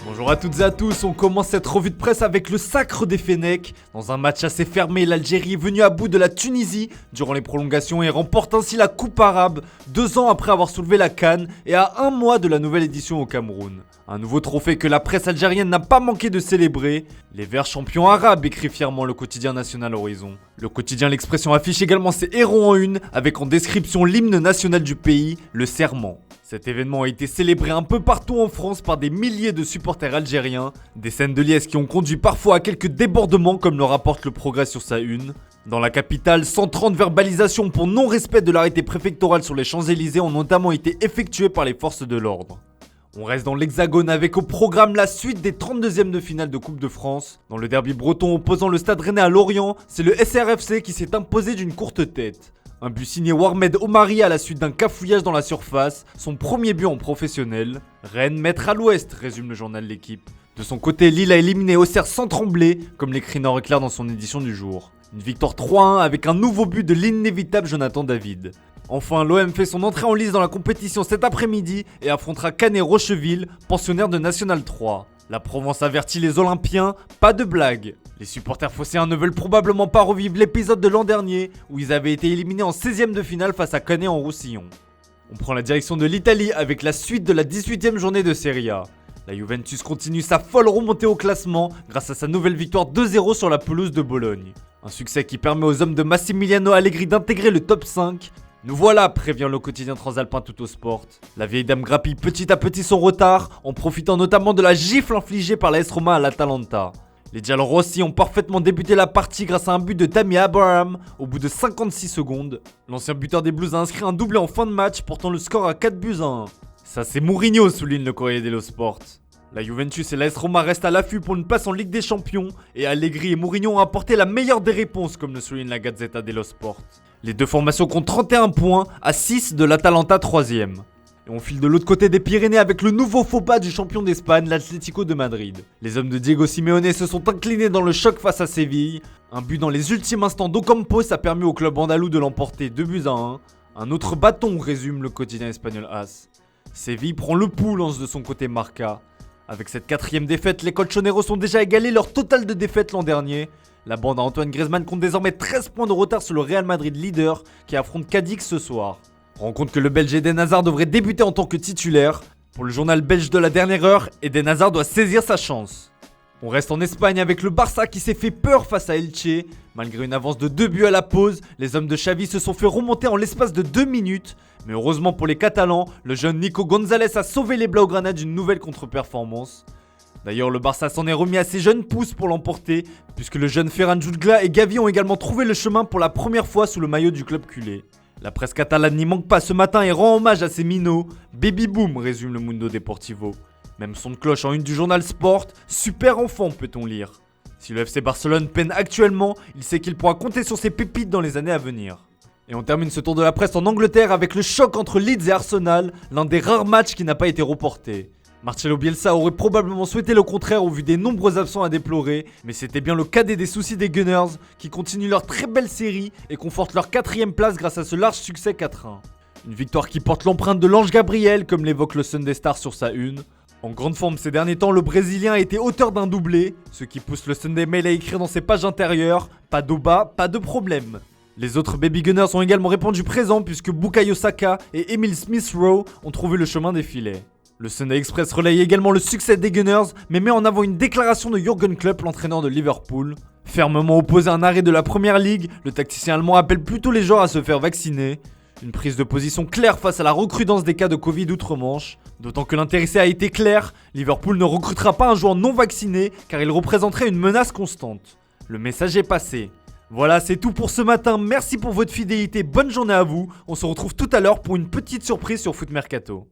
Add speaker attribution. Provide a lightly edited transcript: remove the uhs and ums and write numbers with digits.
Speaker 1: Bonjour à toutes et à tous, on commence cette revue de presse avec le sacre des Fennecs. Dans un match assez fermé, l'Algérie est venue à bout de la Tunisie durant les prolongations et remporte ainsi la Coupe arabe, 2 ans après avoir soulevé la CAN et à 1 mois de la nouvelle édition au Cameroun. Un nouveau trophée que la presse algérienne n'a pas manqué de célébrer. Les Verts champions arabes, écrit fièrement le quotidien national Horizon. Le quotidien L'Expression affiche également ses héros en une, avec en description l'hymne national du pays, le Serment. Cet événement a été célébré un peu partout en France par des milliers de supporters algériens, des scènes de liesse qui ont conduit parfois à quelques débordements comme le rapporte le Progrès sur sa une. Dans la capitale, 130 verbalisations pour non-respect de l'arrêté préfectoral sur les Champs-Élysées ont notamment été effectuées par les forces de l'ordre. On reste dans l'Hexagone avec au programme la suite des 32e de finale de Coupe de France. Dans le derby breton opposant le Stade Rennais à Lorient, c'est le SRFC qui s'est imposé d'une courte tête. Un but signé Warmed Omari à la suite d'un cafouillage dans la surface, son premier but en professionnel. Rennes maître à l'ouest, résume le journal L'Équipe. De son côté, Lille a éliminé Auxerre sans trembler, comme l'écrit Nord-Éclair dans son édition du jour. Une victoire 3-1 avec un nouveau but de l'inévitable Jonathan David. Enfin, l'OM fait son entrée en lice dans la compétition cet après-midi et affrontera Canet-Rocheville, pensionnaire de National 3. La Provence avertit les Olympiens, pas de blague. Les supporters phocéens ne veulent probablement pas revivre l'épisode de l'an dernier où ils avaient été éliminés en 16e de finale face à Canet en Roussillon. On prend la direction de l'Italie avec la suite de la 18e journée de Serie A. La Juventus continue sa folle remontée au classement grâce à sa nouvelle victoire 2-0 sur la pelouse de Bologne. Un succès qui permet aux hommes de Massimiliano Allegri d'intégrer le top 5. Nous voilà, prévient le quotidien transalpin Tuttosport. La vieille dame grappille petit à petit son retard, en profitant notamment de la gifle infligée par l'AS Roma à l'Atalanta. Les Giallorossi ont parfaitement débuté la partie grâce à un but de Tammy Abraham au bout de 56 secondes. L'ancien buteur des Blues a inscrit un doublé en fin de match, portant le score à 4-1. Ça c'est Mourinho, souligne le Corriere dello Sport. La Juventus et l'AS Roma restent à l'affût pour une place en Ligue des Champions, et Allegri et Mourinho ont apporté la meilleure des réponses, comme le souligne la Gazzetta dello Sport. Les deux formations comptent 31 points, à 6 de l'Atalanta 3ème. Et on file de l'autre côté des Pyrénées avec le nouveau faux pas du champion d'Espagne, l'Atlético de Madrid. Les hommes de Diego Simeone se sont inclinés dans le choc face à Séville. Un but dans les ultimes instants d'Ocampos a permis au club andalou de l'emporter 2-1. Un autre bâton, résume le quotidien espagnol AS. Séville prend le pouls, lance de son côté Marca. Avec cette 4ème défaite, les colchoneros ont déjà égalé leur total de défaites l'an dernier. La bande à Antoine Griezmann compte désormais 13 points de retard sur le Real Madrid leader qui affronte Cadix ce soir. On rend compte que le Belge Eden Hazard devrait débuter en tant que titulaire. Pour le journal belge de la dernière heure, Eden Hazard doit saisir sa chance. On reste en Espagne avec le Barça qui s'est fait peur face à Elche. Malgré une avance de 2 buts à la pause, les hommes de Xavi se sont fait remonter en l'espace de 2 minutes. Mais heureusement pour les Catalans, le jeune Nico González a sauvé les Blaugrana d'une nouvelle contre-performance. D'ailleurs, le Barça s'en est remis à ses jeunes pousses pour l'emporter, puisque le jeune Ferran Jutgla et Gavi ont également trouvé le chemin pour la première fois sous le maillot du club culé. La presse catalane n'y manque pas ce matin et rend hommage à ses minots. Baby boom, résume le Mundo Deportivo. Même son de cloche en une du journal Sport, super enfant peut-on lire. Si le FC Barcelone peine actuellement, il sait qu'il pourra compter sur ses pépites dans les années à venir. Et on termine ce tour de la presse en Angleterre avec le choc entre Leeds et Arsenal, l'un des rares matchs qui n'a pas été reporté. Marcelo Bielsa aurait probablement souhaité le contraire au vu des nombreux absents à déplorer, mais c'était bien le cadet des soucis des Gunners qui continuent leur très belle série et confortent leur 4ème place grâce à ce large succès 4-1. Une victoire qui porte l'empreinte de l'ange Gabriel comme l'évoque le Sunday Star sur sa une. En grande forme ces derniers temps, le Brésilien a été auteur d'un doublé, ce qui pousse le Sunday Mail à écrire dans ses pages intérieures « Pas d'Oba, pas de problème ». Les autres Baby Gunners ont également répondu présent puisque Bukayo Saka et Emil Smith-Rowe ont trouvé le chemin des filets. Le Sunday Express relaye également le succès des Gunners, mais met en avant une déclaration de Jürgen Klopp, l'entraîneur de Liverpool. Fermement opposé à un arrêt de la Première Ligue, le tacticien allemand appelle plutôt les joueurs à se faire vacciner. Une prise de position claire face à la recrudescence des cas de Covid outre-Manche. D'autant que l'intéressé a été clair, Liverpool ne recrutera pas un joueur non vacciné car il représenterait une menace constante. Le message est passé. Voilà, c'est tout pour ce matin, merci pour votre fidélité, bonne journée à vous. On se retrouve tout à l'heure pour une petite surprise sur Foot Mercato.